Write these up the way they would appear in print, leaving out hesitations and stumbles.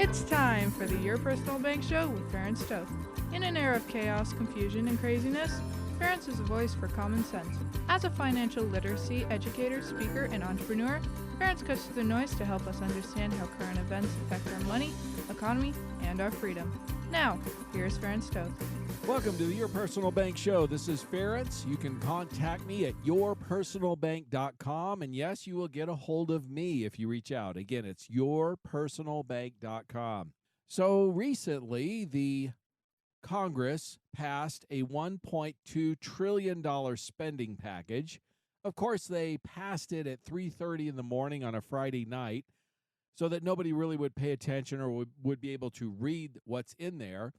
It's time for the Your Personal Bank Show with Ferenc. In an era of chaos, confusion, and craziness, Ferenc is a voice for common sense. As a financial literacy educator, speaker, and entrepreneur, Ferenc cuts through the noise to help us understand how current events affect our money, economy, and our freedom. Now, here's Ferenc. Welcome to the Your Personal Bank Show. This is Ferenc. You can contact me at yourpersonalbank.com. And yes, you will get a hold of me if you reach out. Again, it's yourpersonalbank.com. So recently, the Congress passed a $1.2 trillion spending package. Of course, they passed it at 3:30 in the morning on a Friday night so that nobody really would pay attention or would be able to read what's in there.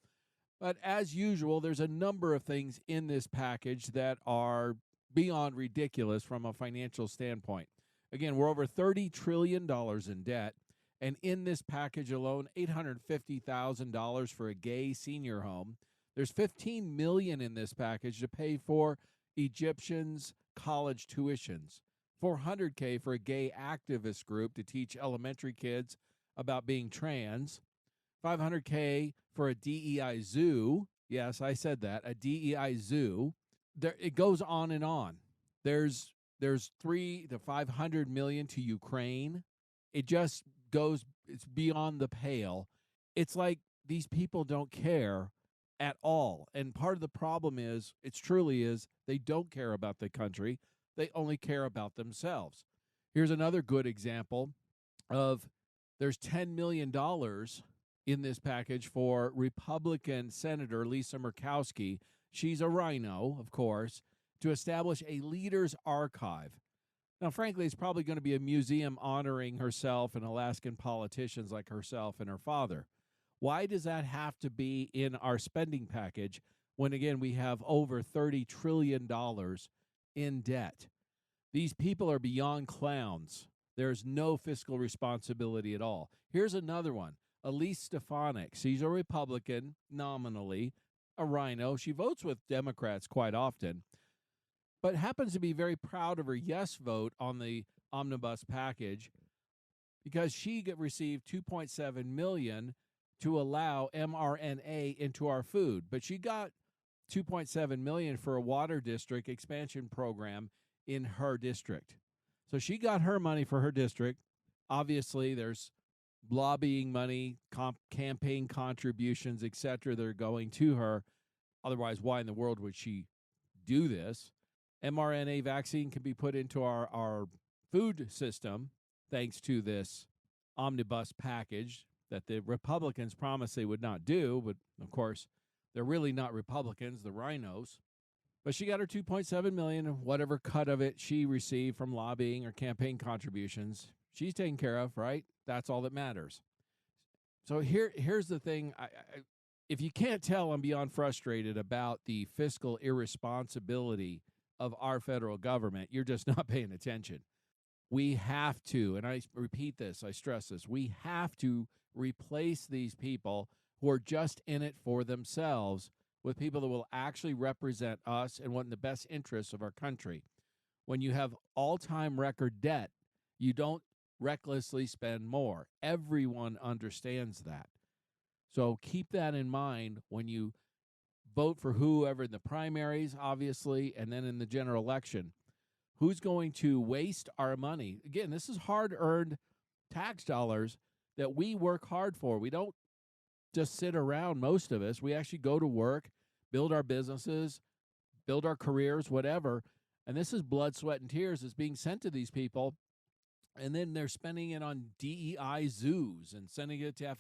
But as usual, there's a number of things in this package that are beyond ridiculous from a financial standpoint. Again, we're over $30 trillion in debt. And in this package alone, $850,000 for a gay senior home. There's $15 million in this package to pay for Egyptians' college tuitions. $400K for a gay activist group to teach elementary kids about being trans. $500K for a DEI zoo. Yes, I said that, a DEI zoo. It goes on and on. There's $300 to $500 million to Ukraine. It just goes, it's beyond the pale. It's like these people don't care at all. And part of the problem is, they don't care about the country. They only care about themselves. Here's another good example of there's $10 million in this package for Republican Senator Lisa Murkowski. She's a rhino, of course, to establish a leaders archive. Now, frankly, it's probably going to be a museum honoring herself and Alaskan politicians like herself and her father. Why does that have to be in our spending package when, again, we have over $30 trillion in debt? These people are beyond clowns. There's no fiscal responsibility at all. Here's another one. Elise Stefanik. She's a Republican, nominally, a rhino. She votes with Democrats quite often, but happens to be very proud of her yes vote on the omnibus package because she received $2.7 million to allow mRNA into our food. But she got $2.7 million for a water district expansion program in her district. So she got her money for her district. Obviously, there's lobbying money, campaign contributions, etc. that are going to her. Otherwise, why in the world would she do this? mRNA vaccine can be put into our food system thanks to this omnibus package that the Republicans promised they would not do. But, of course, they're really not Republicans, the rhinos. But she got her $2.7 million, whatever cut of it she received from lobbying or campaign contributions. She's taken care of, right? That's all that matters. So here's the thing. If you can't tell, I'm beyond frustrated about the fiscal irresponsibility of our federal government. You're just not paying attention. We have to, and I repeat this, I stress this, we have to replace these people who are just in it for themselves with people that will actually represent us and want the best interests of our country. When you have all-time record debt, you don't recklessly spend more. Everyone understands that. So keep that in mind when you vote for whoever in the primaries, obviously, and then in the general election. Who's going to waste our money? Again, this is hard-earned tax dollars that we work hard for. We don't just sit around, most of us. We actually go to work, build our businesses, build our careers, whatever. And this is blood, sweat, and tears that's being sent to these people. And then they're spending it on DEI zoos and sending it to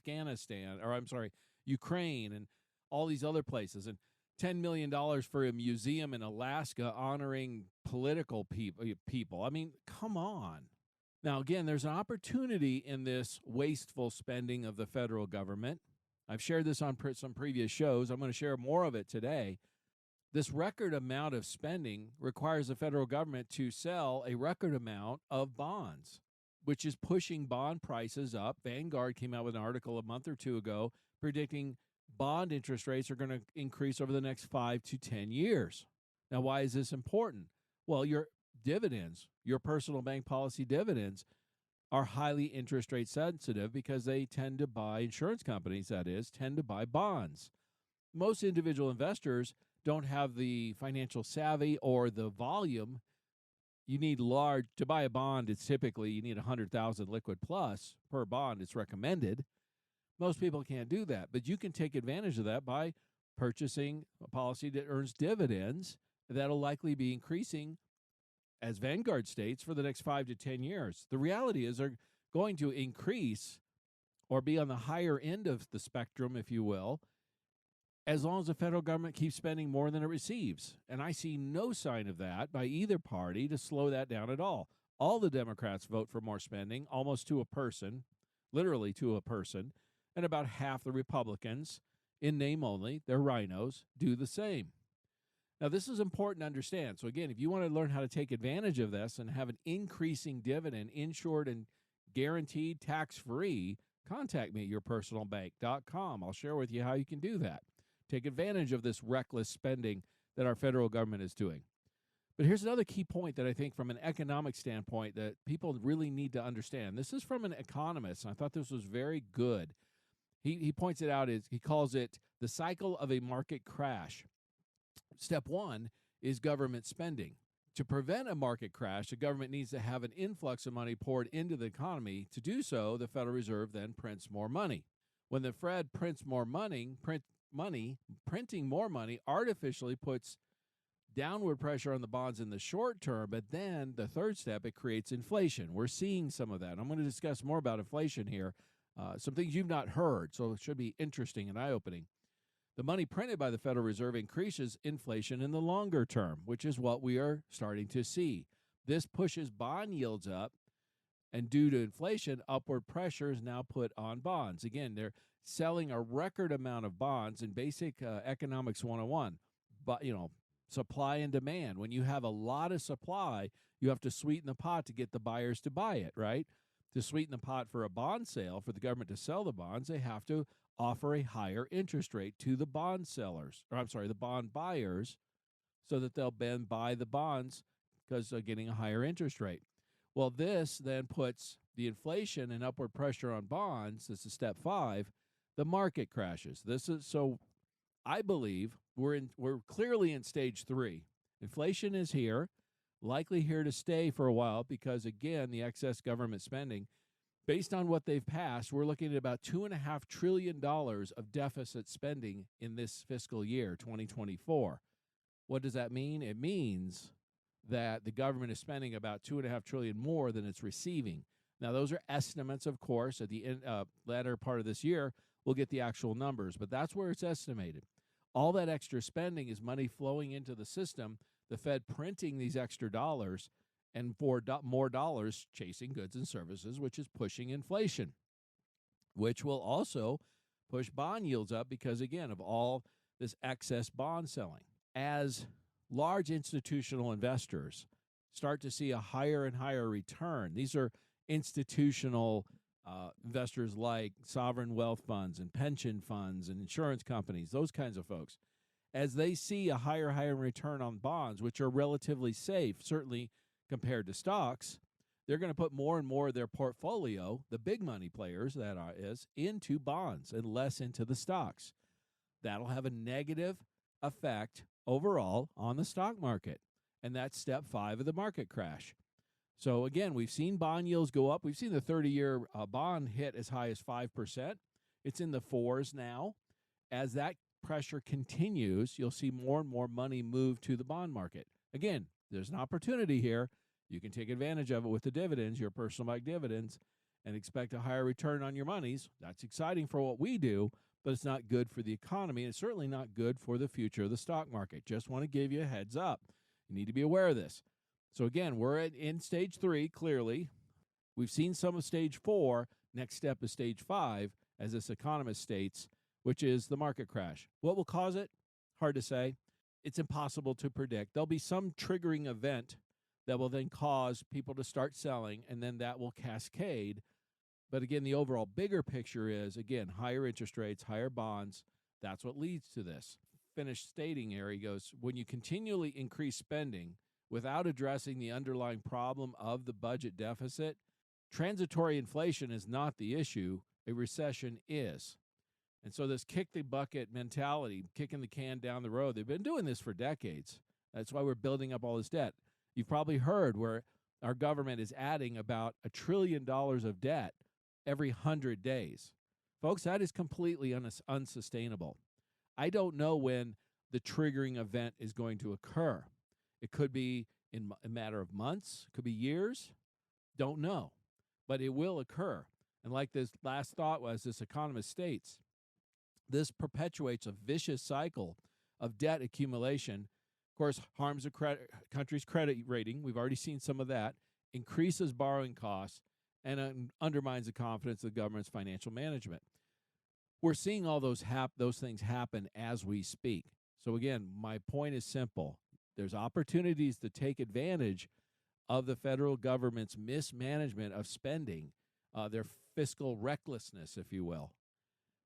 Ukraine and all these other places. And $10 million for a museum in Alaska honoring political people. I mean, come on. Now, again, there's an opportunity in this wasteful spending of the federal government. I've shared this on some previous shows. I'm going to share more of it today. This record amount of spending requires the federal government to sell a record amount of bonds, which is pushing bond prices up. Vanguard came out with an article a month or two ago predicting bond interest rates are going to increase over the next 5 to 10 years. Now, why is this important? Well, your dividends, your personal bank policy dividends, are highly interest rate sensitive because they tend to buy, insurance companies that is, tend to buy bonds. Most individual investors don't have the financial savvy or the volume. You need large to buy a bond. It's typically you need 100,000 liquid plus per bond. It's recommended. Most people can't do that, but you can take advantage of that by purchasing a policy that earns dividends that'll likely be increasing as Vanguard states for the next 5 to 10 years. The reality is they're going to increase or be on the higher end of the spectrum, if you will, as long as the federal government keeps spending more than it receives. And I see no sign of that by either party to slow that down at all. All the Democrats vote for more spending, almost to a person, literally to a person, and about half the Republicans, in name only, they're rhinos, do the same. Now, this is important to understand. So, again, if you want to learn how to take advantage of this and have an increasing dividend, insured and guaranteed tax-free, contact me at yourpersonalbank.com. I'll share with you how you can do that. Take advantage of this reckless spending that our federal government is doing. But here's another key point that I think from an economic standpoint that people really need to understand. This is from an economist, and I thought this was very good. He points it out, he calls it the cycle of a market crash. Step one is government spending. To prevent a market crash, the government needs to have an influx of money poured into the economy. To do so, the Federal Reserve then prints more money. When the Fed prints more money, printing more money artificially puts downward pressure on the bonds in the short term, but then the third step, it creates inflation. We're seeing some of that. I'm going to discuss more about inflation here, some things you've not heard, so it should be interesting and eye-opening. The money printed by the Federal Reserve increases inflation in the longer term, which is what we are starting to see. This pushes bond yields up, and due to inflation, upward pressure is now put on bonds. Again, they're selling a record amount of bonds in basic economics 101. But, supply and demand. When you have a lot of supply, you have to sweeten the pot to get the buyers to buy it, right? To sweeten the pot for a bond sale, for the government to sell the bonds, they have to offer a higher interest rate to the bond sellers, the bond buyers, so that they'll then buy the bonds because they're getting a higher interest rate. Well, this then puts the inflation and upward pressure on bonds. This is step 5. The market crashes. I believe we're clearly in stage 3. Inflation is here, likely here to stay for a while because, again, the excess government spending, based on what they've passed, we're looking at about $2.5 trillion of deficit spending in this fiscal year, 2024. What does that mean? It means that the government is spending about $2.5 trillion more than it's receiving. Now, those are estimates, of course. At the latter part of this year, we'll get the actual numbers, but that's where it's estimated. All that extra spending is money flowing into the system, the Fed printing these extra dollars, and for more dollars chasing goods and services, which is pushing inflation, which will also push bond yields up because, again, of all this excess bond selling. As large institutional investors start to see a higher and higher return, these are institutional investors like sovereign wealth funds and pension funds and insurance companies, those kinds of folks. As they see a higher return on bonds, which are relatively safe, certainly compared to stocks, they're going to put more and more of their portfolio, the big money players into bonds and less into the stocks. That'll have a negative effect overall on the stock market. And that's step 5 of the market crash. So, again, we've seen bond yields go up. We've seen the 30-year bond hit as high as 5%. It's in the 4s now. As that pressure continues, you'll see more and more money move to the bond market. Again, there's an opportunity here. You can take advantage of it with the dividends, your personal bank dividends, and expect a higher return on your monies. That's exciting for what we do, but it's not good for the economy. And it's certainly not good for the future of the stock market. Just want to give you a heads up. You need to be aware of this. So, again, we're in stage 3, clearly. We've seen some of stage 4. Next step is stage 5, as this economist states, which is the market crash. What will cause it? Hard to say. It's impossible to predict. There'll be some triggering event that will then cause people to start selling, and then that will cascade. But, again, the overall bigger picture is, again, higher interest rates, higher bonds. That's what leads to this. Finished stating here, he goes, when you continually increase spending without addressing the underlying problem of the budget deficit, Transitory inflation is not the issue. A recession is. And so this kick the bucket mentality, kicking the can down the road, they've been doing this for decades. That's why we're building up all this debt. You've probably heard where our government is adding about $1 trillion of debt every 100 days. Folks, that is completely unsustainable. I don't know when the triggering event is going to occur. It could be in a matter of months, it could be years, don't know, but it will occur. And like this last thought was, this economist states, this perpetuates a vicious cycle of debt accumulation. Of course, harms a country's credit rating. We've already seen some of that. Increases borrowing costs and undermines the confidence of the government's financial management. We're seeing all those things happen as we speak. So again, my point is simple. There's opportunities to take advantage of the federal government's mismanagement of spending, their fiscal recklessness, if you will.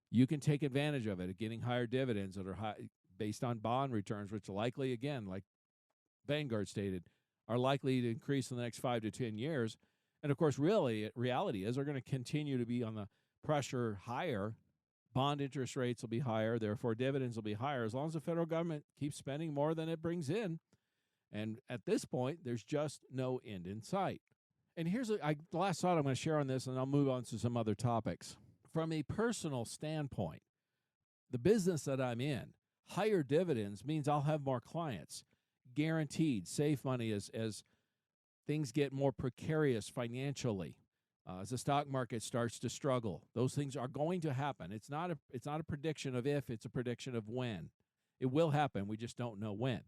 You can take advantage of it, getting higher dividends that are high, based on bond returns, which likely, again, like Vanguard stated, are likely to increase in the next 5 to 10 years. And of course, reality is they're going to continue to be on the pressure higher. Bond interest rates will be higher, therefore dividends will be higher as long as the federal government keeps spending more than it brings in. And at this point, there's just no end in sight. And here's the last thought I'm going to share on this, and I'll move on to some other topics. From a personal standpoint, the business that I'm in, higher dividends means I'll have more clients, guaranteed, safe money as things get more precarious financially. As the stock market starts to struggle, those things are going to happen. It's not a prediction of if, it's a prediction of when. It will happen. We just don't know when.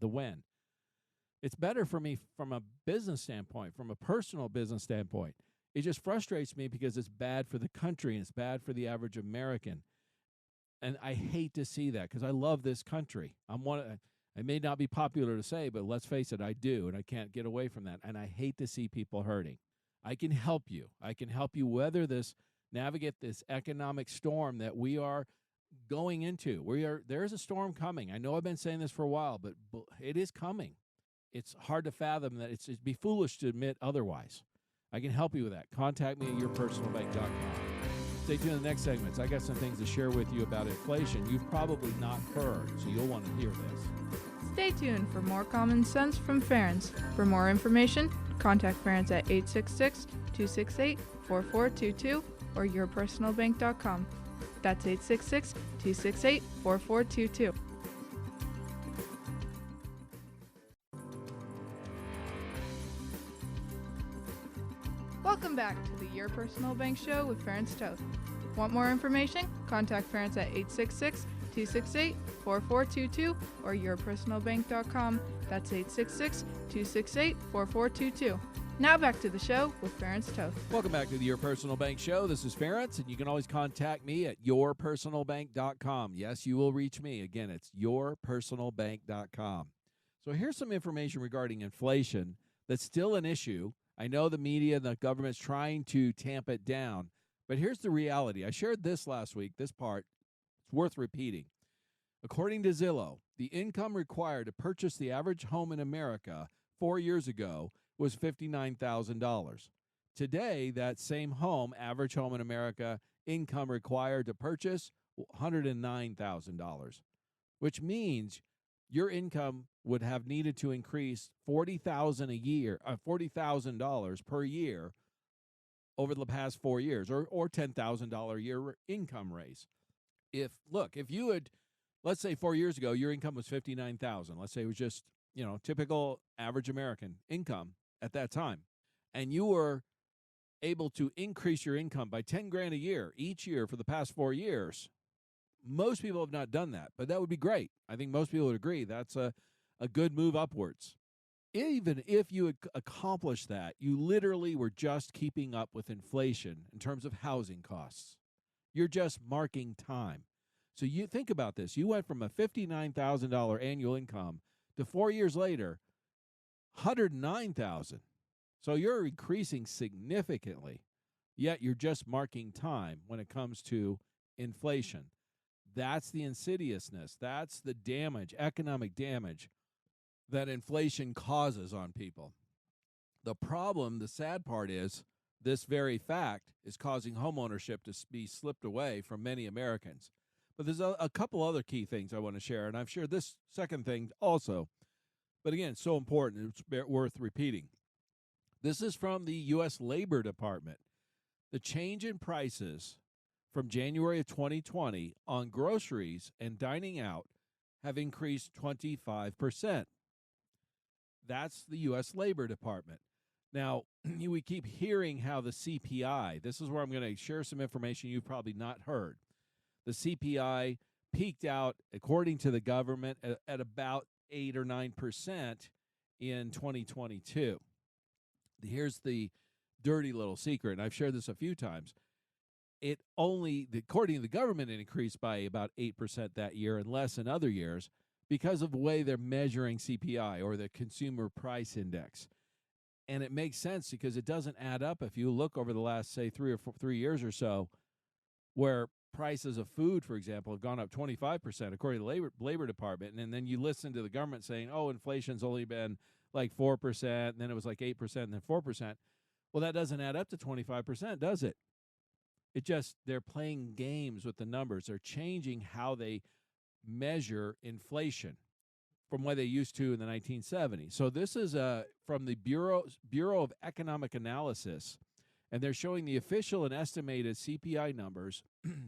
It's better for me from a business standpoint, from a personal business standpoint. It just frustrates me because it's bad for the country and it's bad for the average American. And I hate to see that because I love this country. It may not be popular to say, but let's face it, I do, and I can't get away from that. And I hate to see people hurting. I can help you. I can help you navigate this economic storm that we are going into. There's a storm coming. I know I've been saying this for a while, but it is coming. It's hard to fathom that. It'd be foolish to admit otherwise. I can help you with that. Contact me at yourpersonalbank.com. Stay tuned in the next segments. I got some things to share with you about inflation you've probably not heard, so you'll want to hear this. Stay tuned for more common sense from Ferenc. For more information, contact Ferenc at 866-268-4422 or yourpersonalbank.com. That's 866-268-4422. Welcome back to the Your Personal Bank Show with Ferenc Toth. Want more information? Contact Ferenc at 866-268-4422 or yourpersonalbank.com. That's 866-268-4422. Now back to the show with Ferenc Toth. Welcome back to the Your Personal Bank Show. This is Ferenc, and you can always contact me at yourpersonalbank.com. Yes, you will reach me. Again, it's yourpersonalbank.com. So here's some information regarding inflation that's still an issue. I know the media and the government's trying to tamp it down, but here's the reality. I shared this last week, this part. It's worth repeating. According to Zillow, the income required to purchase the average home in America 4 years ago was $59,000. Today, that same average home in America, income required to purchase $109,000, which means your income would have needed to increase $40,000 per year over the past 4 years, or $10,000 a year income raise. If you had, let's say 4 years ago, your income was $59,000. Let's say it was just, typical average American income at that time, and you were able to increase your income by $10,000 a year each year for the past 4 years. Most people have not done that, but that would be great. I think most people would agree that's a good move upwards. Even if you had accomplished that, you literally were just keeping up with inflation in terms of housing costs. You're just marking time. So you think about this. You went from a $59,000 annual income to 4 years later, $109,000. So you're increasing significantly, yet you're just marking time when it comes to inflation. That's the insidiousness. That's the damage, economic damage that inflation causes on people. The problem, the sad part is This very fact is causing homeownership to be slipped away from many Americans. But there's a couple other key things I want to share, and I've shared this second thing also. But again, so important, it's worth repeating. This is from the U.S. Labor Department. The change in prices from January of 2020 on groceries and dining out have increased 25%. That's the U.S. Labor Department. Now, we keep hearing how the CPI, this is where I'm going to share some information you've probably not heard. The CPI peaked out, according to the government, at about 8 or 9% in 2022. Here's the dirty little secret, and I've shared this a few times. It only, according to the government, it increased by about 8% that year and less in other years because of the way they're measuring CPI, or the Consumer Price Index. And it makes sense because it doesn't add up if you look over the last, say, 3 years or so, where prices of food, for example, have gone up 25%, according to the Labor Department. And then you listen to the government saying, oh, inflation's only been like 4%, and then it was like 8%, and then 4%. Well, that doesn't add up to 25%, does it? They're playing games with the numbers. They're changing how they measure inflation from what they used to in the 1970s. So this is from the Bureau of Economic Analysis, and they're showing the official and estimated CPI numbers,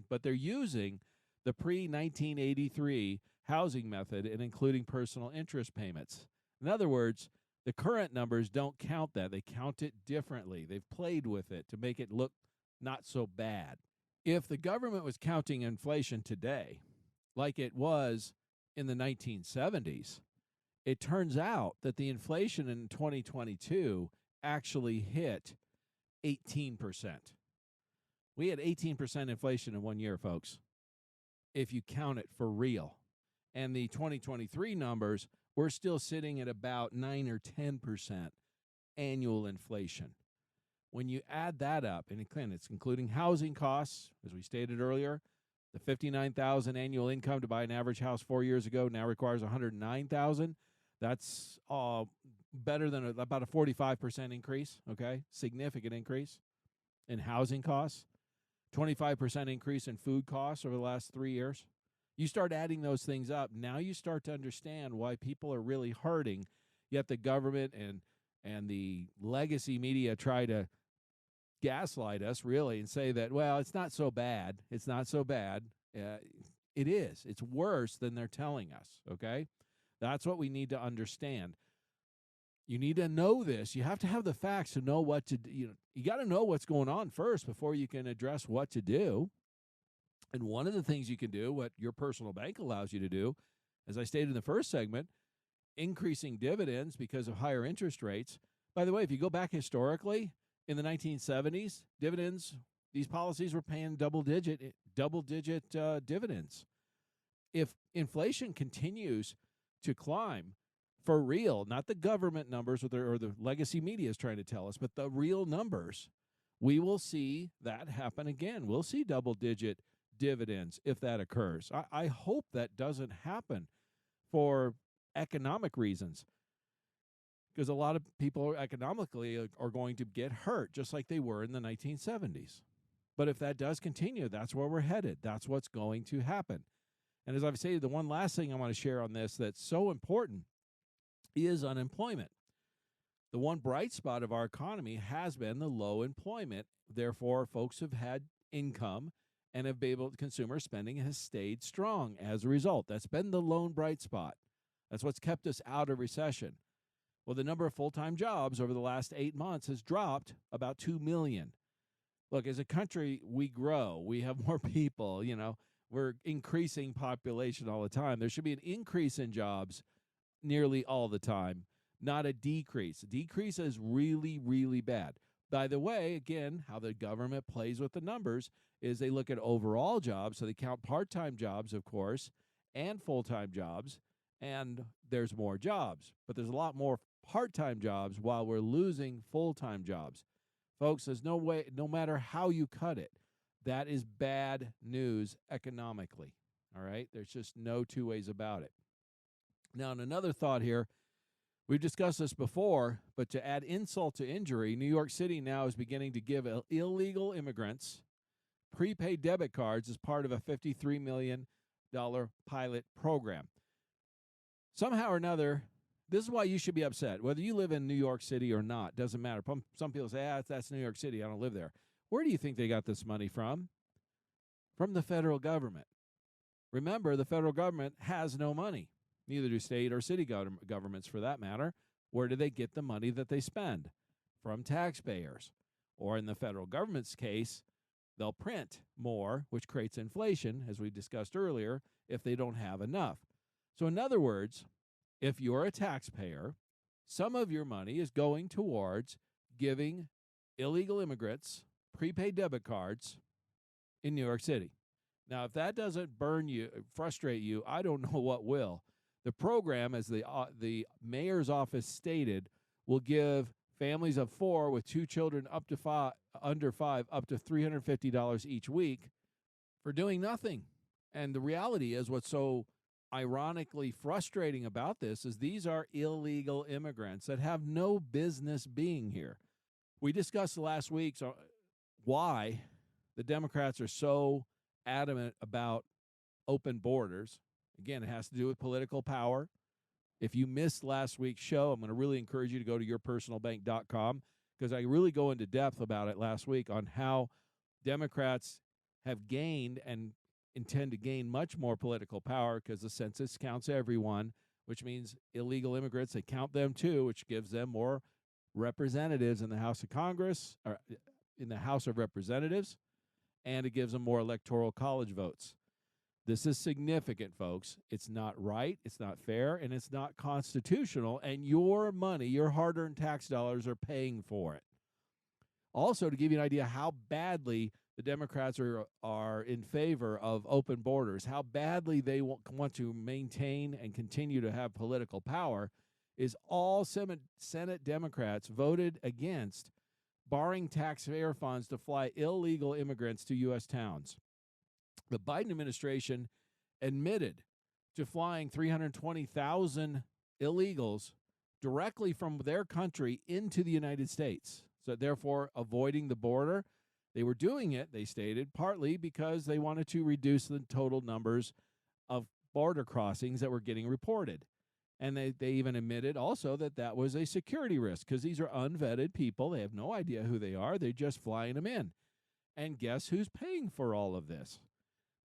but they're using the pre-1983 housing method and including personal interest payments. In other words, the current numbers don't count that. They count it differently. They've played with it to make it look not so bad. If the government was counting inflation today, like it was in the 1970s, it turns out that the inflation in 2022 actually hit 18%. We had 18% inflation in 1 year, folks, if you count it for real. And the 2023 numbers, we're still sitting at about 9 or 10% annual inflation. When you add that up, and again, it's including housing costs, as we stated earlier, the $59,000 annual income to buy an average house 4 years ago now requires $109,000. That's better than about a 45% increase, okay? Significant increase in housing costs. 25% increase in food costs over the last 3 years. You start adding those things up, now you start to understand why people are really hurting, yet the government and the legacy media try to gaslight us, really, and say that, well, it's not so bad. It's not so bad. It is. It's worse than they're telling us, okay? That's what we need to understand. You need to know this. You have to have the facts to know what to do. You got to know what's going on first before you can address what to do. And one of the things you can do, what your personal bank allows you to do, as I stated in the first segment, increasing dividends because of higher interest rates. By the way, if you go back historically, in the 1970s, dividends, these policies were paying double-digit dividends. If inflation continues to climb for real, not the government numbers or the legacy media is trying to tell us, but the real numbers, we will see that happen again. We'll see double-digit dividends if that occurs. I hope that doesn't happen for economic reasons, because a lot of people economically are going to get hurt just like they were in the 1970s. But if that does continue, that's where we're headed. That's what's going to happen. And as I've said, the one last thing I want to share on this that's so important is unemployment. The one bright spot of our economy has been the low employment. Therefore, folks have had income and have been able to, consumer spending has stayed strong as a result. That's been the lone bright spot. That's what's kept us out of recession. Well, the number of full-time jobs over the last 8 months has dropped about 2 million. Look, as a country, we grow. We have more people, we're increasing population all the time. There should be an increase in jobs nearly all the time, not a decrease. A decrease is really, really bad. By the way, again, how the government plays with the numbers is they look at overall jobs. So they count part-time jobs, of course, and full-time jobs, and there's more jobs. But there's a lot more part-time jobs while we're losing full-time jobs. Folks, there's no way, no matter how you cut it, that is bad news economically, all right? There's just no two ways about it. Now, and another thought here, We've discussed this before, but to add insult to injury, New York City now is beginning to give illegal immigrants prepaid debit cards as part of a $53 million pilot program. Somehow or another, this is why you should be upset. Whether you live in New York City or not, doesn't matter. Some people say, that's New York City, I don't live there. Where do you think they got this money from? From the federal government. Remember, the federal government has no money. Neither do state or city governments, for that matter. Where do they get the money that they spend? From taxpayers. Or in the federal government's case, they'll print more, which creates inflation, as we discussed earlier, if they don't have enough. So in other words, if you're a taxpayer, some of your money is going towards giving illegal immigrants prepaid debit cards in New York City. Now, if that doesn't frustrate you, I don't know what will. The program, as the mayor's office stated, will give families of 4 with 2 children under 5 up to $350 each week for doing nothing. And the reality is, what's so ironically frustrating about this is these are illegal immigrants that have no business being here. We discussed last week why the Democrats are so adamant about open borders. Again, it has to do with political power. If you missed last week's show, I'm going to really encourage you to go to yourpersonalbank.com because I really go into depth about it last week on how Democrats have gained and intend to gain much more political power because the census counts everyone, which means illegal immigrants, they count them too, which gives them more representatives in the House of Congress, or in the House of Representatives, and it gives them more electoral college votes. This is significant, folks. It's not right, it's not fair, and it's not constitutional, and your money, your hard-earned tax dollars are paying for it. Also, to give you an idea how badly the Democrats are in favor of open borders, how badly they want to maintain and continue to have political power, is all Senate Democrats voted against borrowing taxpayer funds to fly illegal immigrants to U.S. towns. The Biden administration admitted to flying 320,000 illegals directly from their country into the United States, so therefore avoiding the border. They were doing it, they stated, partly because they wanted to reduce the total numbers of border crossings that were getting reported. And they even admitted also that was a security risk because these are unvetted people. They have no idea who they are. They're just flying them in. And guess who's paying for all of this?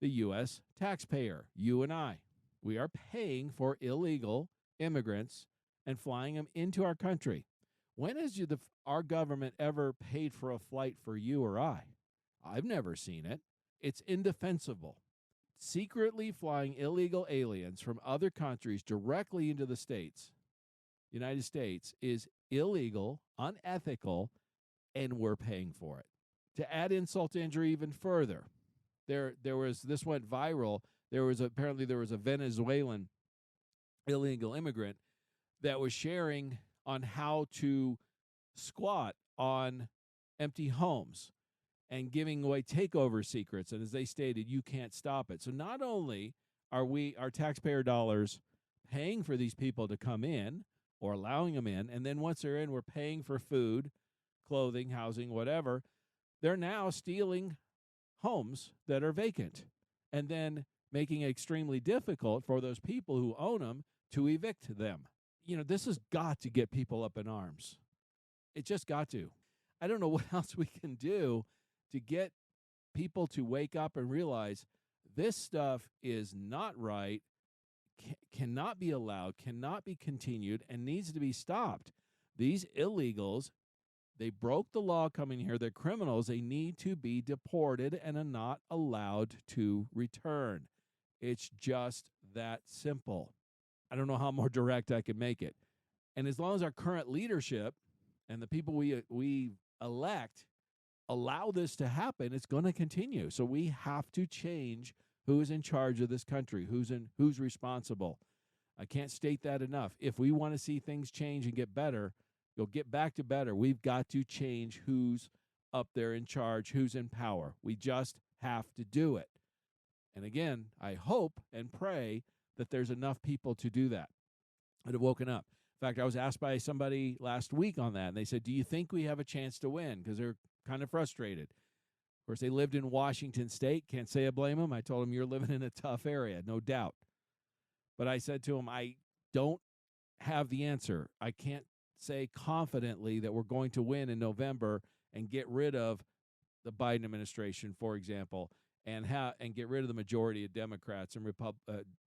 The U.S. taxpayer, you and I. We are paying for illegal immigrants and flying them into our country. When has our government ever paid for a flight for you or I? I've never seen it. It's indefensible. Secretly flying illegal aliens from other countries directly into the United States, is illegal, unethical, and we're paying for it. To add insult to injury even further, this went viral. Apparently there was a Venezuelan illegal immigrant that was sharing on how to squat on empty homes and giving away takeover secrets. And as they stated, you can't stop it. So not only are our taxpayer dollars paying for these people to come in or allowing them in, and then once they're in, we're paying for food, clothing, housing, whatever, they're now stealing homes that are vacant and then making it extremely difficult for those people who own them to evict them. This has got to get people up in arms. It just got to. I don't know what else we can do to get people to wake up and realize this stuff is not right, cannot be allowed, cannot be continued, and needs to be stopped. These illegals, they broke the law coming here. They're criminals. They need to be deported and are not allowed to return. It's just that simple. I don't know how more direct I could make it. And as long as our current leadership and the people we elect allow this to happen, it's going to continue. So we have to change who is in charge of this country, who's responsible. I can't state that enough. If we want to see things change and get better, get back to better, we've got to change who's up there in charge, who's in power. We just have to do it. And again, I hope and pray that there's enough people to do that have woken up. In fact, I was asked by somebody last week on that, and they said, do you think we have a chance to win? Because they're kind of frustrated. Of course, they lived in Washington State. Can't say I blame them. I told them, you're living in a tough area, no doubt. But I said to them, I don't have the answer. I can't say confidently that we're going to win in November and get rid of the Biden administration, for example, and get rid of the majority of Democrats and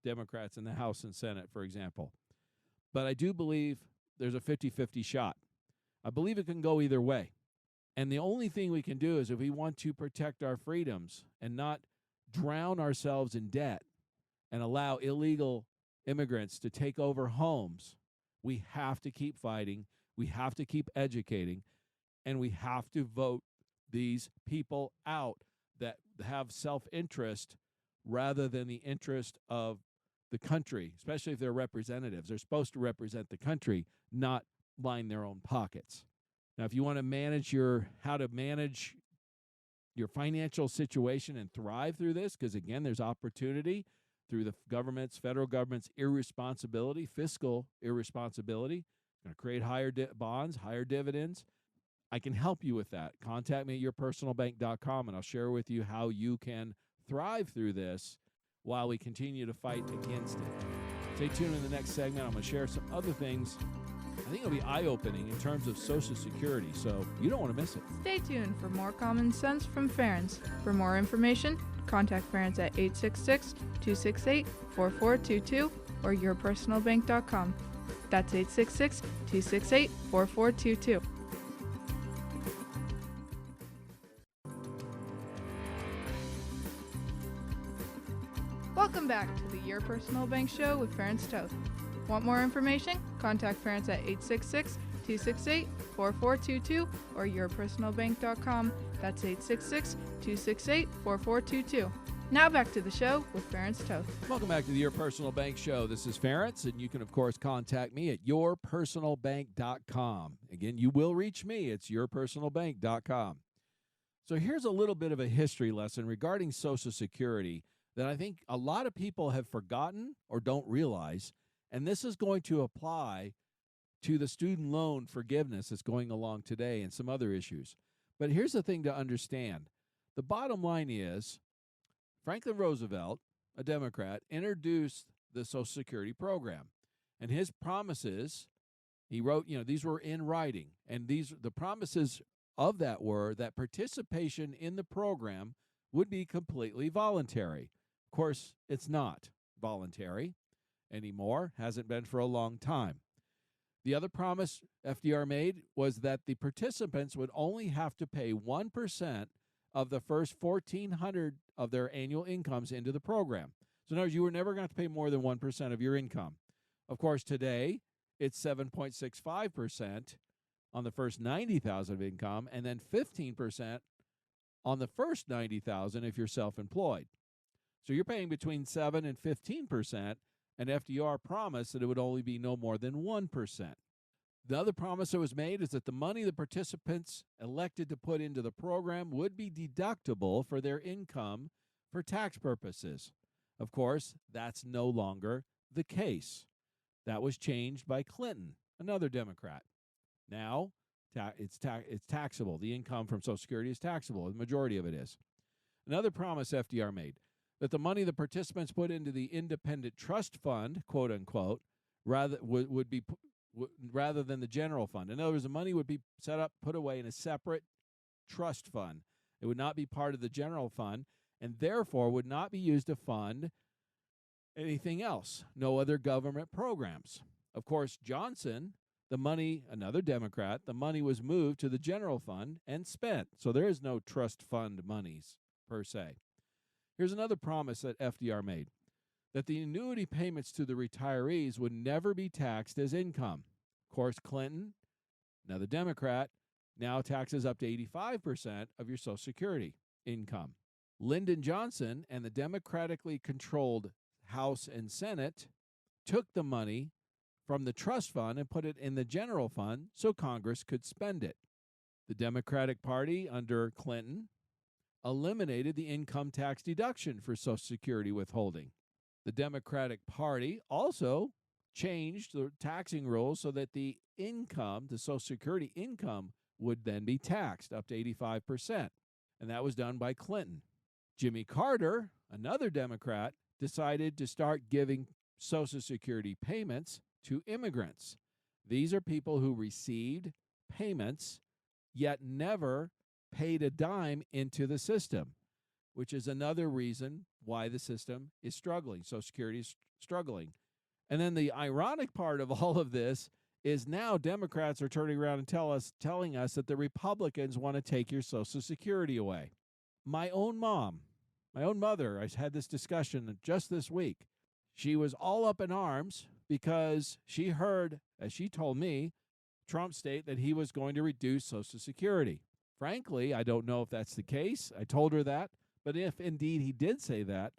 Democrats in the House and Senate, for example. But I do believe there's a 50-50 shot. I believe it can go either way. And the only thing we can do is, if we want to protect our freedoms and not drown ourselves in debt and allow illegal immigrants to take over homes, we have to keep fighting, we have to keep educating, and we have to vote these people out that have self-interest rather than the interest of the country, especially if they're representatives. They're supposed to represent the country, not line their own pockets. Now, if you want to manage how to manage your financial situation and thrive through this, because again, there's opportunity through the federal government's irresponsibility, fiscal irresponsibility, going to create higher bonds, higher dividends. I can help you with that. Contact me at yourpersonalbank.com, and I'll share with you how you can thrive through this while we continue to fight against it. Stay tuned in the next segment. I'm going to share some other things I think it'll be eye-opening in terms of Social Security, so you don't want to miss it. Stay tuned for more common sense from Ferenc. For more information, contact Ferenc at 866-268-4422 or yourpersonalbank.com. That's 866-268-4422. Welcome back to the Your Personal Bank Show with Ferenc Toth. Want more information? Contact Ferenc at 866-268-4422 or yourpersonalbank.com. That's 866-268-4422. Now back to the show with Ferenc Toth. Welcome back to the Your Personal Bank Show. This is Ferenc, and you can, of course, contact me at yourpersonalbank.com. Again, you will reach me. It's yourpersonalbank.com. So here's a little bit of a history lesson regarding Social Security that I think a lot of people have forgotten or don't realize, and this is going to apply to the student loan forgiveness that's going along today and some other issues. But here's the thing to understand. The bottom line is Franklin Roosevelt, a Democrat, introduced the Social Security program. And his promises, he wrote, these were in writing. And the promises of that were that participation in the program would be completely voluntary. Of course, it's not voluntary anymore, hasn't been for a long time. The other promise FDR made was that the participants would only have to pay 1% of the first $1,400 of their annual incomes into the program. So in other words, you were never going to pay more than 1% of your income. Of course, today it's 7.65% on the first $90,000 of income, and then 15% on the first $90,000 if you're self-employed. So you're paying between 7 and 15%, and FDR promised that it would only be no more than 1%. The other promise that was made is that the money the participants elected to put into the program would be deductible for their income for tax purposes. Of course, that's no longer the case. That was changed by Clinton, another Democrat. Now, it's taxable. The income from Social Security is taxable. The majority of it is. Another promise FDR made, that the money the participants put into the independent trust fund, quote unquote, rather than the general fund. In other words, the money would be set up, put away in a separate trust fund. It would not be part of the general fund, and therefore would not be used to fund anything else, no other government programs. Of course, Johnson, the money, another Democrat, the money was moved to the general fund and spent. So there is no trust fund monies per se. Here's another promise that FDR made, that the annuity payments to the retirees would never be taxed as income. Of course, Clinton, another Democrat, now taxes up to 85% of your Social Security income. Lyndon Johnson and the democratically controlled House and Senate took the money from the trust fund and put it in the general fund so Congress could spend it. The Democratic Party under Clinton eliminated the income tax deduction for Social Security withholding. The Democratic Party also changed the taxing rules so that the income, the Social Security income, would then be taxed up to 85%. And that was done by Clinton. Jimmy Carter, another Democrat, decided to start giving Social Security payments to immigrants. These are people who received payments yet never paid a dime into the system, which is another reason why the system is struggling. Social Security is struggling. And then the ironic part of all of this is now Democrats are turning around and telling us that the Republicans want to take your Social Security away. My own mom, my own mother, I had this discussion just this week. She was all up in arms because she heard, as she told me, Trump state that he was going to reduce Social Security. Frankly, I don't know if that's the case. I told her that. But if indeed he did say that,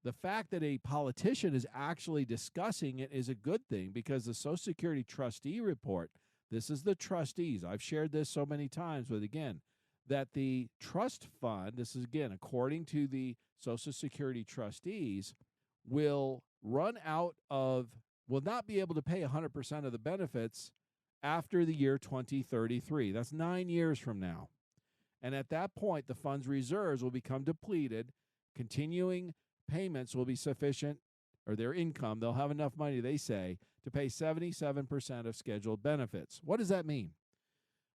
the fact that a politician is actually discussing it is a good thing, because the Social Security trustee report, this is the trustees. I've shared this so many times, but again, that the trust fund, this is again, according to the Social Security trustees, will not be able to pay 100% of the benefits after the year 2033. That's 9 years from now. And at that point, the fund's reserves will become depleted. Continuing payments will be sufficient, or their income, they'll have enough money, they say, to pay 77% of scheduled benefits. What does that mean?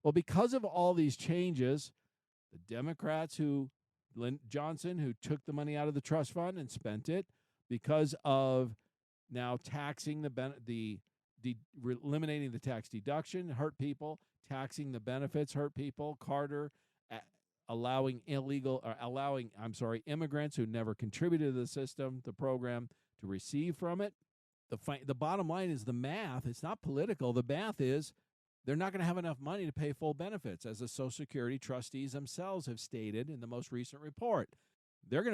Well, because of all these changes, the Democrats Johnson, who took the money out of the trust fund and spent it, because of now taxing eliminating the tax deduction hurt people, taxing the benefits hurt people. Carter allowing immigrants who never contributed to the system, the program, to receive from it. The bottom line is the math. It's not political. The math is they're not going to have enough money to pay full benefits, as the Social Security trustees themselves have stated in the most recent report. They're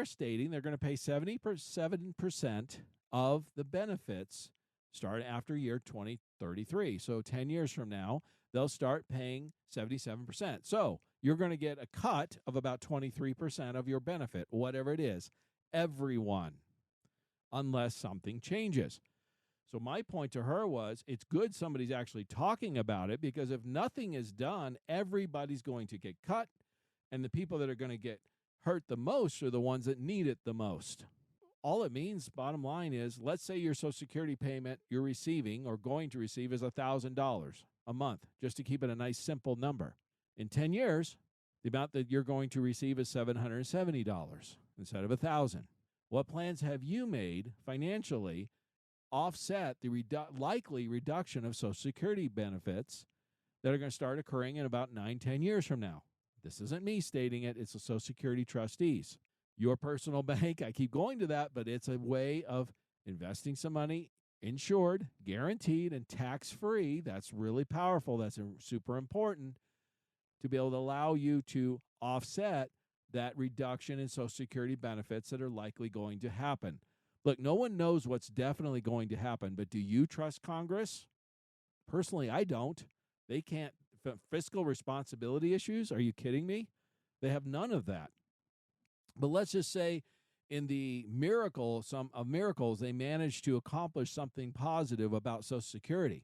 stating they're going to pay 77% of the benefits starting after year 2033. So 10 years from now, they'll start paying 77%. So you're going to get a cut of about 23% of your benefit, whatever it is, everyone, unless something changes. So my point to her was, it's good somebody's actually talking about it, because if nothing is done, everybody's going to get cut, and the people that are going to get hurt the most are the ones that need it the most. All it means, bottom line is, let's say your Social Security payment you're receiving or going to receive is $1,000 a month, just to keep it a nice simple number. In 10 years, the amount that you're going to receive is $770 instead of $1,000. What plans have you made financially offset the likely reduction of Social Security benefits that are going to start occurring in about 9-10 years from now? This isn't me stating it. It's the Social Security trustees. Your personal bank, I keep going to that, but it's a way of investing some money, insured, guaranteed, and tax-free. That's really powerful. That's super important to be able to allow you to offset that reduction in Social Security benefits that are likely going to happen. Look, no one knows what's definitely going to happen, but do you trust Congress? Personally, I don't. They can't. Fiscal responsibility issues? Are you kidding me? They have none of that. But let's just say in the miracles, they managed to accomplish something positive about Social Security.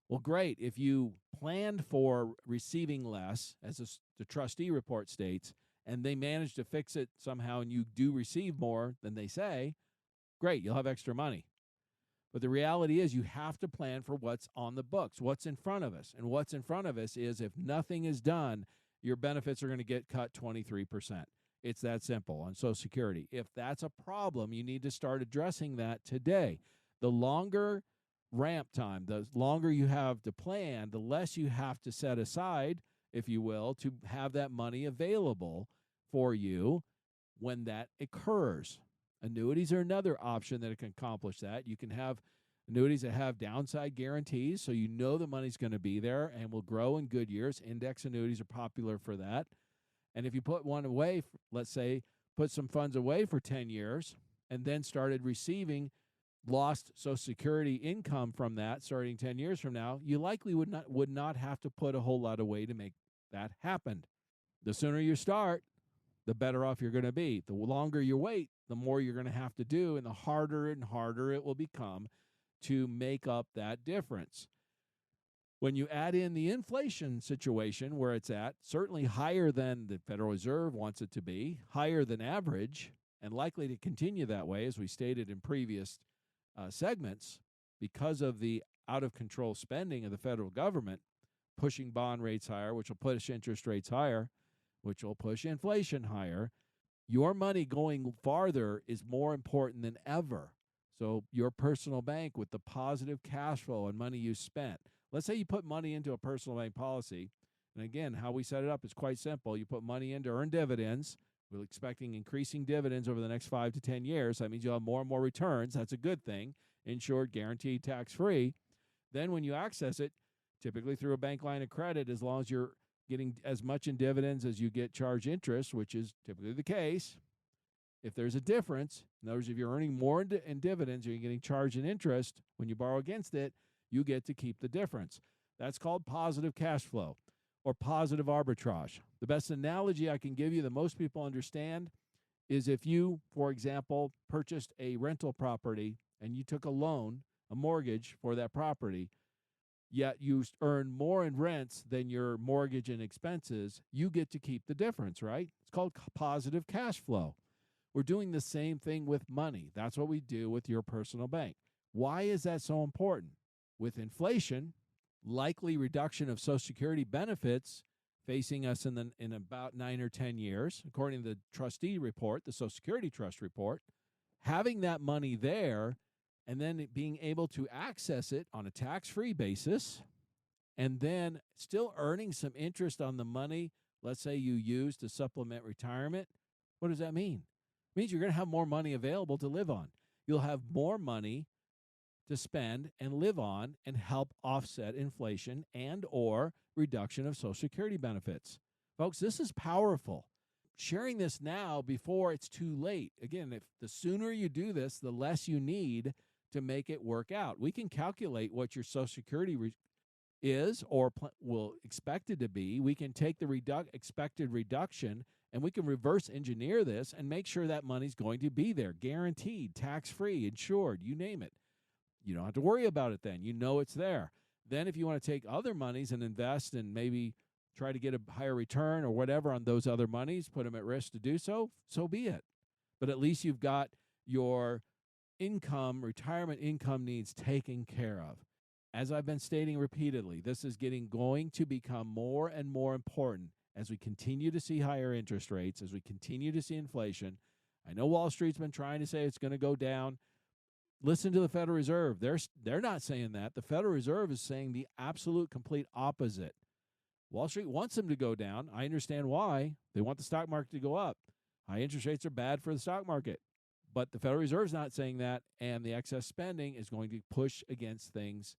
Well, great. If you planned for receiving less, as the trustee report states, and they managed to fix it somehow and you do receive more than they say, great, you'll have extra money. But the reality is you have to plan for what's on the books, what's in front of us. And what's in front of us is, if nothing is done, your benefits are going to get cut 23%. It's that simple on Social Security. If that's a problem, you need to start addressing that today. The longer ramp time, the longer you have to plan, the less you have to set aside, if you will, to have that money available for you when that occurs. Annuities are another option that can accomplish that. You can have annuities that have downside guarantees, so you know the money's going to be there and will grow in good years. Index annuities are popular for that. And if you put one away, let's say, put some funds away for 10 years and then started receiving lost Social Security income from that starting 10 years from now, you likely would not have to put a whole lot away to make that happen. The sooner you start, the better off you're going to be. The longer you wait, the more you're going to have to do, and the harder it will become to make up that difference. When you add in the inflation situation where it's at, certainly higher than the Federal Reserve wants it to be, higher than average, and likely to continue that way, as we stated in previous segments, because of the out-of-control spending of the federal government, pushing bond rates higher, which will push interest rates higher, which will push inflation higher. Your money going farther is more important than ever. So your personal bank with the positive cash flow and money you spent. Let's say you put money into a personal bank policy. And again, how we set it up is quite simple. You put money in to earn dividends. We're expecting increasing dividends over the next 5 to 10 years. That means you'll have more and more returns. That's a good thing. Insured, guaranteed, tax-free. Then when you access it, typically through a bank line of credit, as long as you're getting as much in dividends as you get charged interest, which is typically the case, if there's a difference, in other words, if you're earning more in dividends or you're getting charged in interest, when you borrow against it, you get to keep the difference. That's called positive cash flow or positive arbitrage. The best analogy I can give you that most people understand is if you, for example, purchased a rental property and you took a loan, a mortgage for that property, yet you earn more in rents than your mortgage and expenses, you get to keep the difference, right? It's called positive cash flow. We're doing the same thing with money. That's what we do with your personal bank. Why is that so important? With inflation, likely reduction of Social Security benefits facing us in about 9 or 10 years, according to the trustee report, the Social Security Trust report, having that money there and then being able to access it on a tax-free basis and then still earning some interest on the money, let's say you use to supplement retirement, what does that mean? It means you're going to have more money available to live on. You'll have more money to spend and live on and help offset inflation and or reduction of Social Security benefits. Folks, this is powerful. Sharing this now before it's too late. Again, if the sooner you do this, the less you need to make it work out. We can calculate what your Social Security is or will expected to be. We can take the expected reduction and we can reverse engineer this and make sure that money's going to be there, guaranteed, tax-free, insured, you name it. You don't have to worry about it then. You know it's there. Then if you want to take other monies and invest and maybe try to get a higher return or whatever on those other monies, put them at risk to do so, so be it. But at least you've got your income, retirement income needs taken care of. As I've been stating repeatedly, this is going to become more and more important as we continue to see higher interest rates, as we continue to see inflation. I know Wall Street's been trying to say it's going to go down. Listen to the Federal Reserve. They're not saying that. The Federal Reserve is saying the absolute complete opposite. Wall Street wants them to go down. I understand why. They want the stock market to go up. High interest rates are bad for the stock market. But the Federal Reserve is not saying that, and the excess spending is going to push against things,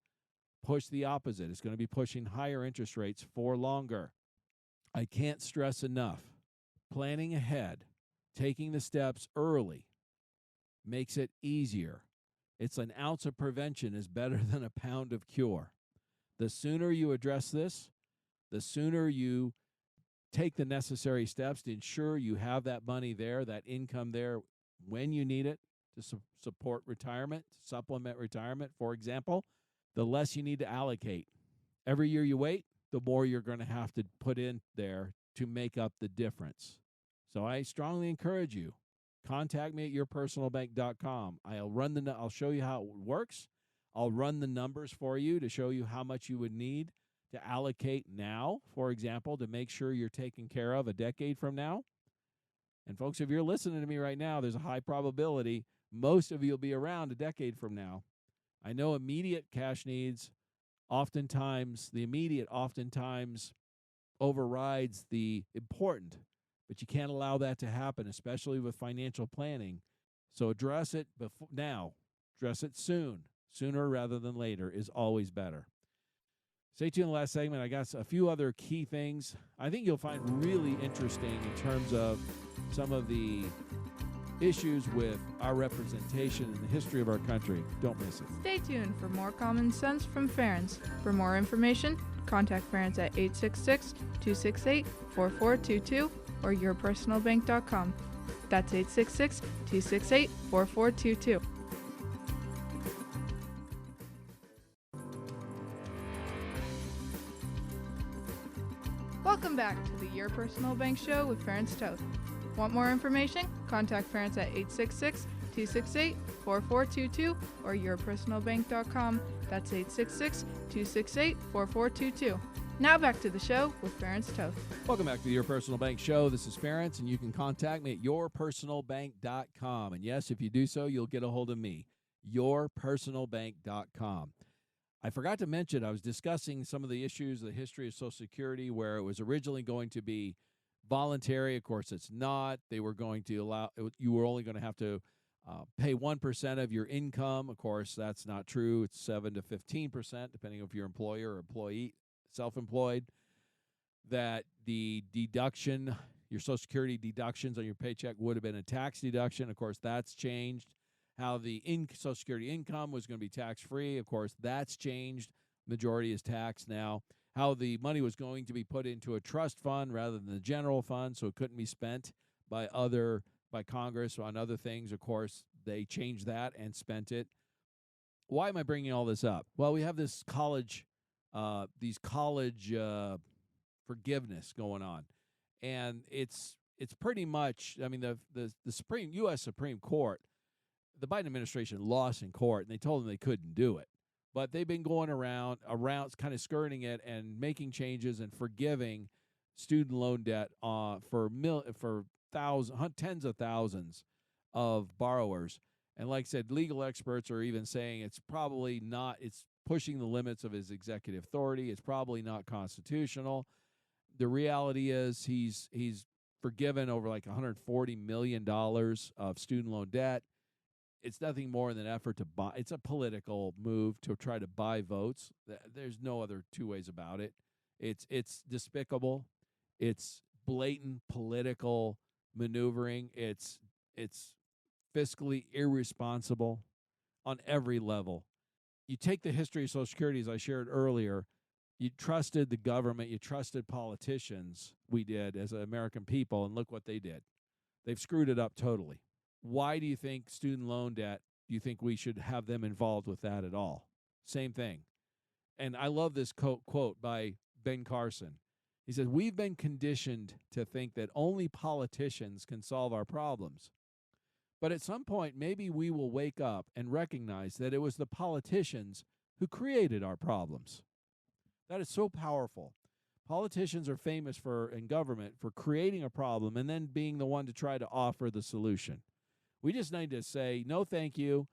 push the opposite. It's going to be pushing higher interest rates for longer. I can't stress enough. Planning ahead, taking the steps early, makes it easier. It's an ounce of prevention is better than a pound of cure. The sooner you address this, the sooner you take the necessary steps to ensure you have that money there, that income there when you need it to support retirement, supplement retirement, for example, the less you need to allocate. Every year you wait, the more you're going to have to put in there to make up the difference. So I strongly encourage you. Contact me at yourpersonalbank.com. I'll show you how it works. I'll run the numbers for you to show you how much you would need to allocate now, for example, to make sure you're taken care of a decade from now. And folks, if you're listening to me right now, there's a high probability most of you will be around a decade from now. I know immediate cash needs, oftentimes overrides the important. But you can't allow that to happen, especially with financial planning. So address it now. Address it soon. Sooner rather than later is always better. Stay tuned in the last segment. I got a few other key things I think you'll find really interesting in terms of some of the issues with our representation in the history of our country. Don't miss it. Stay tuned for more common sense from Ferenc. For more information, contact Ferenc at 866-268-4422 or yourpersonalbank.com. That's 866-268-4422. Welcome back to the Your Personal Bank Show with Ferenc. Want more information? Contact Ferenc at 866-268-4422 or yourpersonalbank.com. That's 866-268-4422. Now back to the show with Ferenc. Welcome back to Your Personal Bank Show. This is Ferenc, and you can contact me at yourpersonalbank.com. And yes, if you do so, you'll get a hold of me, yourpersonalbank.com. I forgot to mention, I was discussing some of the issues, the history of Social Security, where it was originally going to be voluntary. Of course, it's not. They were going to allow, you were only going to have to pay 1% of your income. Of course, that's not true. It's 7 to 15%, depending if you're employer or employee, self-employed. That the deduction, your Social Security deductions on your paycheck would have been a tax deduction. Of course, that's changed. How the Social Security income was going to be tax-free. Of course, that's changed. Majority is taxed now. How the money was going to be put into a trust fund rather than the general fund, so it couldn't be spent by Congress on other things. Of course, they changed that and spent it. Why am I bringing all this up? Well, we have this college forgiveness going on, and it's pretty much. I mean, the U.S. Supreme Court. The Biden administration lost in court, and they told them they couldn't do it. But they've been going around, kind of skirting it and making changes and forgiving student loan debt for tens of thousands of borrowers. And like I said, legal experts are even saying it's probably not. It's pushing the limits of his executive authority. It's probably not constitutional. The reality is he's forgiven over like $140 million of student loan debt. It's nothing more than an effort to buy. It's a political move to try to buy votes. There's no other two ways about it. It's despicable. It's blatant political maneuvering. It's fiscally irresponsible on every level. You take the history of Social Security, as I shared earlier. You trusted the government. You trusted politicians. We did as American people, and look what they did. They've screwed it up totally. Why do you think student loan debt, do you think we should have them involved with that at all? Same thing. And I love this quote by Ben Carson. He said, "We've been conditioned to think that only politicians can solve our problems. But at some point, maybe we will wake up and recognize that it was the politicians who created our problems." That is so powerful. Politicians are famous in government for creating a problem and then being the one to try to offer the solution. We just need to say, no, thank you.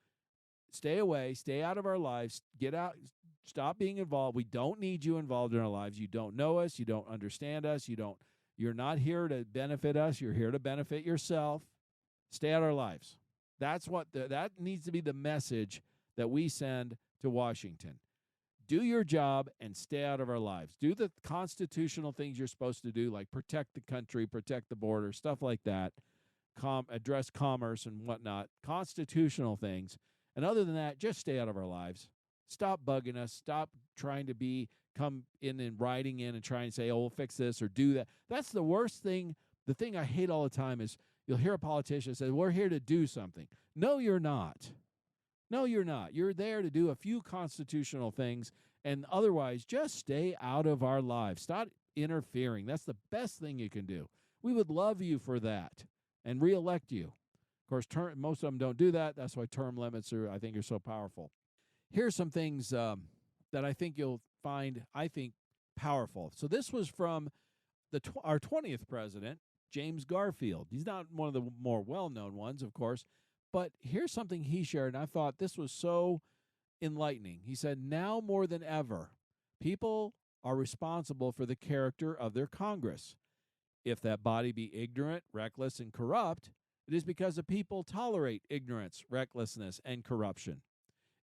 Stay away. Stay out of our lives. Get out. Stop being involved. We don't need you involved in our lives. You don't know us. You don't understand us. You're not here to benefit us. You're here to benefit yourself. Stay out of our lives. That's that needs to be the message that we send to Washington. Do your job and stay out of our lives. Do the constitutional things you're supposed to do, like protect the country, protect the border, stuff like that. Address commerce and whatnot, constitutional things. And other than that, just stay out of our lives. Stop bugging us. Stop trying to come in and writing in and trying to say, oh, we'll fix this or do that. That's the worst thing. The thing I hate all the time is you'll hear a politician say, we're here to do something. No, you're not. No, you're not. You're there to do a few constitutional things, and otherwise just stay out of our lives. Stop interfering. That's the best thing you can do. We would love you for that and reelect you. Of course, most of them don't do that. That's why term limits are so powerful. Here's some things that I think you'll find, powerful. So this was from our 20th president, James Garfield. He's not one of the more well-known ones, of course, but here's something he shared, and I thought this was so enlightening. He said, now more than ever, people are responsible for the character of their Congress. If that body be ignorant, reckless, and corrupt, it is because the people tolerate ignorance, recklessness, and corruption.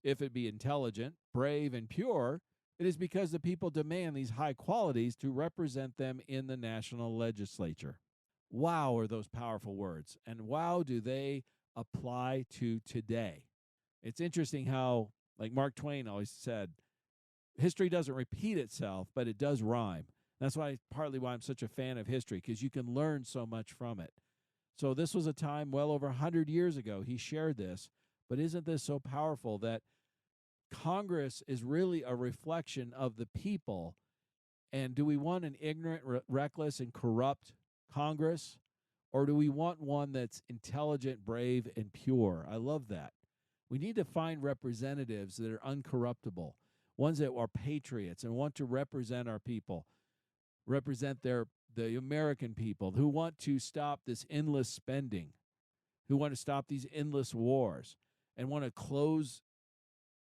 If it be intelligent, brave, and pure, it is because the people demand these high qualities to represent them in the national legislature. Wow, are those powerful words, and wow, do they apply to today. It's interesting how, like Mark Twain always said, history doesn't repeat itself, but it does rhyme. That's partly why I'm such a fan of history, because you can learn so much from it. So this was a time well over 100 years ago. He shared this, but isn't this so powerful that Congress is really a reflection of the people, And do we want an ignorant, reckless, and corrupt Congress? Or do we want one that's intelligent, brave, and pure? I love that. We need to find representatives that are uncorruptible, ones that are patriots and want to represent our people, represent the American people, who want to stop this endless spending, who want to stop these endless wars, and want to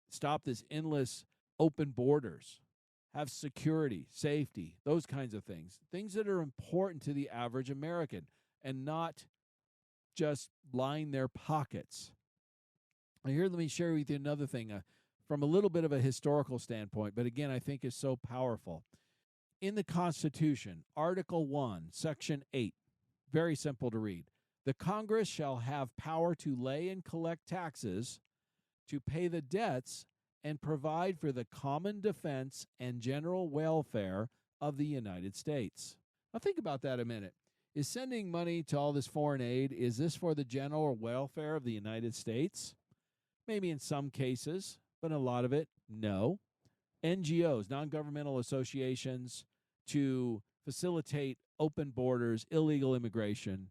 stop this endless open borders, have security, safety, those kinds of things that are important to the average American, and not just line their pockets. And here, let me share with you another thing from a little bit of a historical standpoint, but again, I think is so powerful. In the Constitution, Article 1, Section 8, very simple to read. The Congress shall have power to lay and collect taxes, to pay the debts, and provide for the common defense and general welfare of the United States. Now think about that a minute. Is sending money to all this foreign aid, is this for the general welfare of the United States? Maybe in some cases, but in a lot of it, no. NGOs, non-governmental associations, to facilitate open borders, illegal immigration,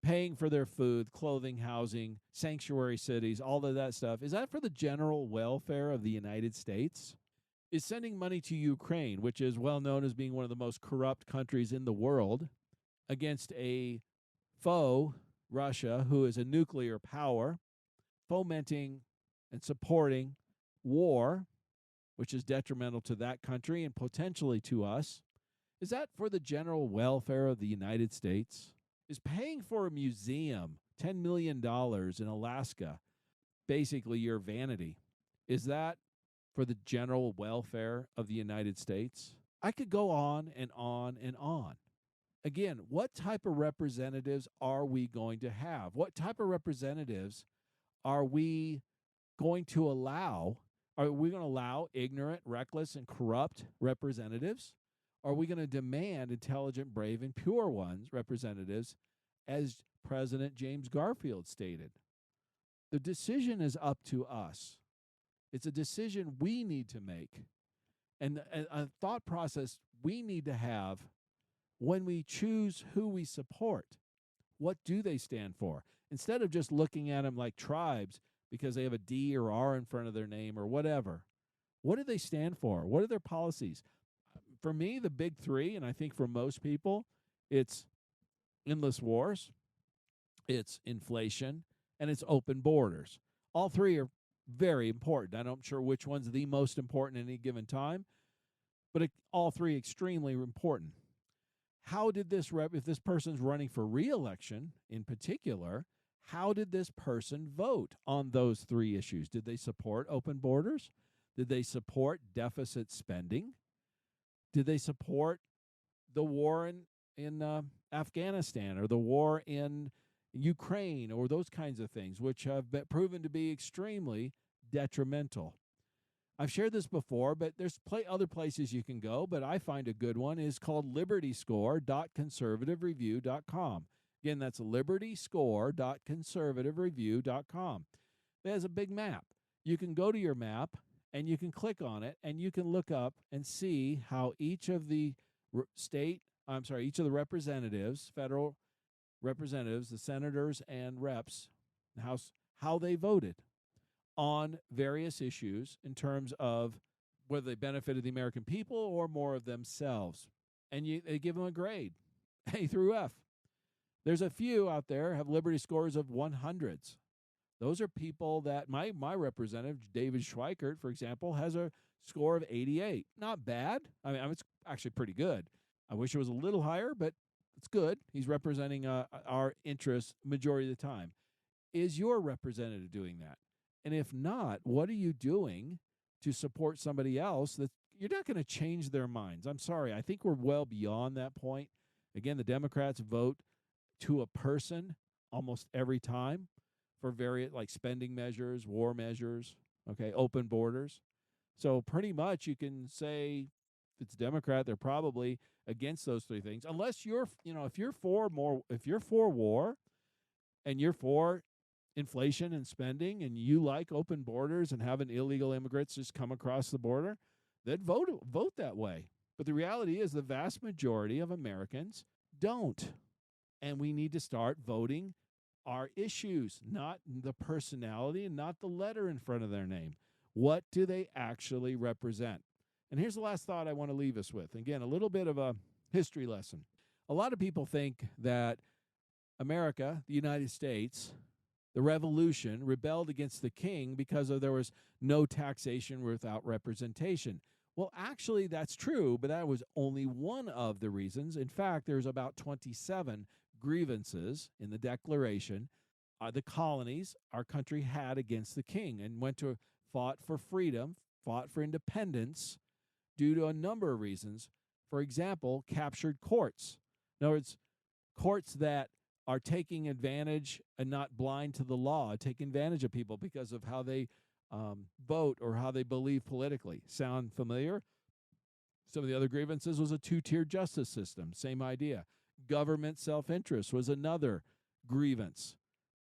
paying for their food, clothing, housing, sanctuary cities, all of that stuff. Is that for the general welfare of the United States? Is sending money to Ukraine, which is well known as being one of the most corrupt countries in the world, against a foe, Russia, who is a nuclear power, fomenting and supporting war, which is detrimental to that country and potentially to us, is that for the general welfare of the United States? Is paying for a museum, $10 million in Alaska, basically your vanity, is that for the general welfare of the United States? I could go on and on and on. Again, what type of representatives are we going to have? What type of representatives are we going to allow? Are we going to allow ignorant, reckless, and corrupt representatives? Are we going to demand intelligent, brave, and pure representatives, as President James Garfield stated? The decision is up to us. It's a decision we need to make, and a thought process we need to have when we choose who we support. What do they stand for? Instead of just looking at them like tribes because they have a D or R in front of their name or whatever. What do they stand for? What are their policies? For me, the big three, and I think for most people, it's endless wars, it's inflation, and it's open borders. All three are very important. I'm not sure which one's the most important at any given time, but all three extremely important. How did if this person's running for re-election in particular, how did this person vote on those three issues? Did they support open borders? Did they support deficit spending? Did they support the war in Afghanistan, or the war in Ukraine, or those kinds of things, which have been proven to be extremely detrimental? I've shared this before, but there's other places you can go, but I find a good one is called libertyscore.conservativereview.com. Again, that's libertyscore.conservativereview.com. It has a big map. You can go to your map, and you can click on it, and you can look up and see how each of the representatives, federal representatives, the senators and reps, how they voted on various issues in terms of whether they benefited the American people or more of themselves. And they give them a grade, A through F. There's a few out there have Liberty scores of 100s. Those are people that my representative, David Schweikert, for example, has a score of 88. Not bad. I mean, it's actually pretty good. I wish it was a little higher, but it's good. He's representing our interests majority of the time. Is your representative doing that? And if not, what are you doing to support somebody else that you're not going to change their minds? I'm sorry. I think we're well beyond that point. Again, the Democrats vote to a person almost every time for various like spending measures, war measures, open borders. So pretty much you can say if it's Democrat, they're probably against those three things. Unless if you're for war and you're for inflation and spending, and you like open borders and having illegal immigrants just come across the border, then vote that way. But the reality is the vast majority of Americans don't. And we need to start voting our issues, not the personality and not the letter in front of their name. What do they actually represent? And here's the last thought I want to leave us with. Again, a little bit of a history lesson. A lot of people think that America, the United States, the revolution rebelled against the king because there was no taxation without representation. Well, actually, that's true, but that was only one of the reasons. In fact, there's about 27 grievances in the Declaration the colonies, our country had against the king, and fought for freedom, fought for independence due to a number of reasons. For example, captured courts. In other words, courts that are taking advantage and not blind to the law, taking advantage of people because of how they vote or how they believe politically. Sound familiar? Some of the other grievances was a two-tier justice system. Same idea. Government self-interest was another grievance.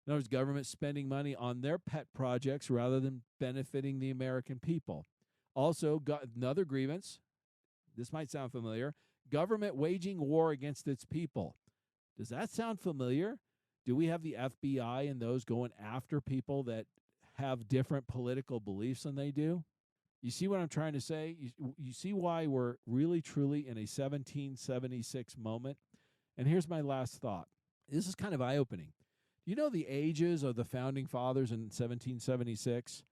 In other words, government spending money on their pet projects rather than benefiting the American people. Also, another grievance, this might sound familiar, government waging war against its people. Does that sound familiar? Do we have the FBI and those going after people that have different political beliefs than they do? You see what I'm trying to say? You see why we're really, truly in a 1776 moment? And here's my last thought. This is kind of eye-opening. Do you know the ages of the founding fathers in 1776?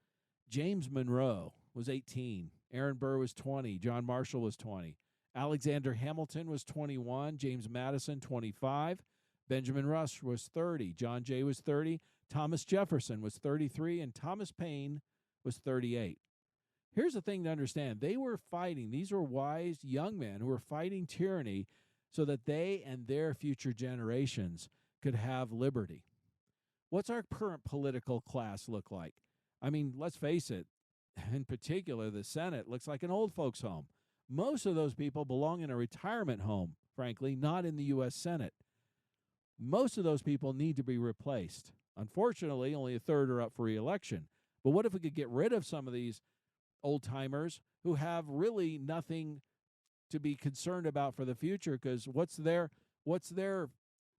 James Monroe was 18. Aaron Burr was 20. John Marshall was 20. Alexander Hamilton was 21. James Madison, 25. Benjamin Rush was 30. John Jay was 30. Thomas Jefferson was 33. And Thomas Paine was 38. Here's the thing to understand. They were fighting. These were wise young men who were fighting tyranny so that they and their future generations could have liberty. What's our current political class look like? I mean, let's face it. In particular, the Senate looks like an old folks' home. Most of those people belong in a retirement home, frankly, not in the U.S. Senate. Most of those people need to be replaced. Unfortunately, only a third are up for re-election. But what if we could get rid of some of these old-timers who have really nothing to be concerned about for the future, because they're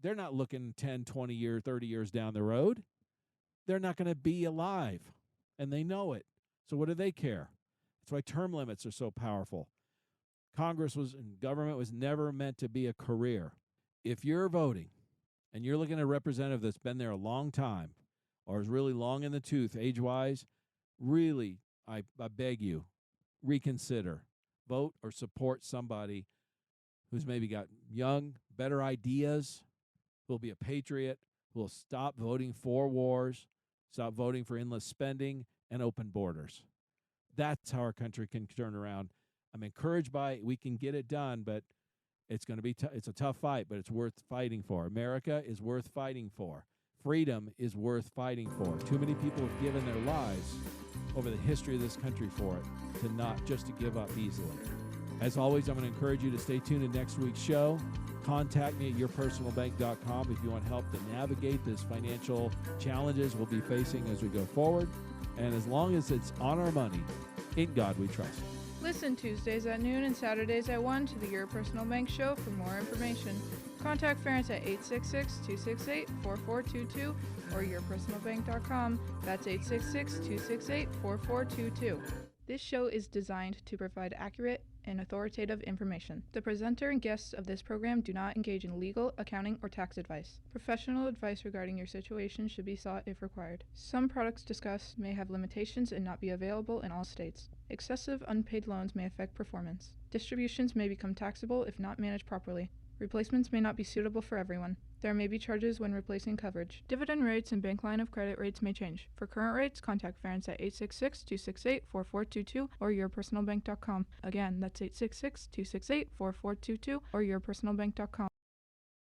not looking 10, 20 years, 30 years down the road. They're not going to be alive, and they know it. So what do they care? That's why term limits are so powerful. And government was never meant to be a career. If you're voting and you're looking at a representative that's been there a long time or is really long in the tooth age-wise, really, I beg you, reconsider. Vote or support somebody who's maybe got young, better ideas, who'll be a patriot, who'll stop voting for wars, stop voting for endless spending, and open borders. That's how our country can turn around. I'm encouraged by it. We can get it done, but it's going to be it's a tough fight, but it's worth fighting for. America is worth fighting for. Freedom is worth fighting for. Too many people have given their lives over the history of this country for it, to give up easily. As always, I'm going to encourage you to stay tuned to next week's show. Contact me at yourpersonalbank.com if you want help to navigate these financial challenges we'll be facing as we go forward. And as long as it's on our money, in God we trust. Listen Tuesdays at noon and Saturdays at 1 to the Your Personal Bank Show for more information. Contact Ferenc at 866-268-4422 or yourpersonalbank.com. That's 866-268-4422. This show is designed to provide accurate and authoritative information. The presenter and guests of this program do not engage in legal, accounting, or tax advice. Professional advice regarding your situation should be sought if required. Some products discussed may have limitations and not be available in all states. Excessive unpaid loans may affect performance. Distributions may become taxable if not managed properly. Replacements may not be suitable for everyone. There may be charges when replacing coverage. Dividend rates and bank line of credit rates may change. For current rates, contact Ferenc at 866-268-4422 or yourpersonalbank.com. Again, that's 866-268-4422 or yourpersonalbank.com.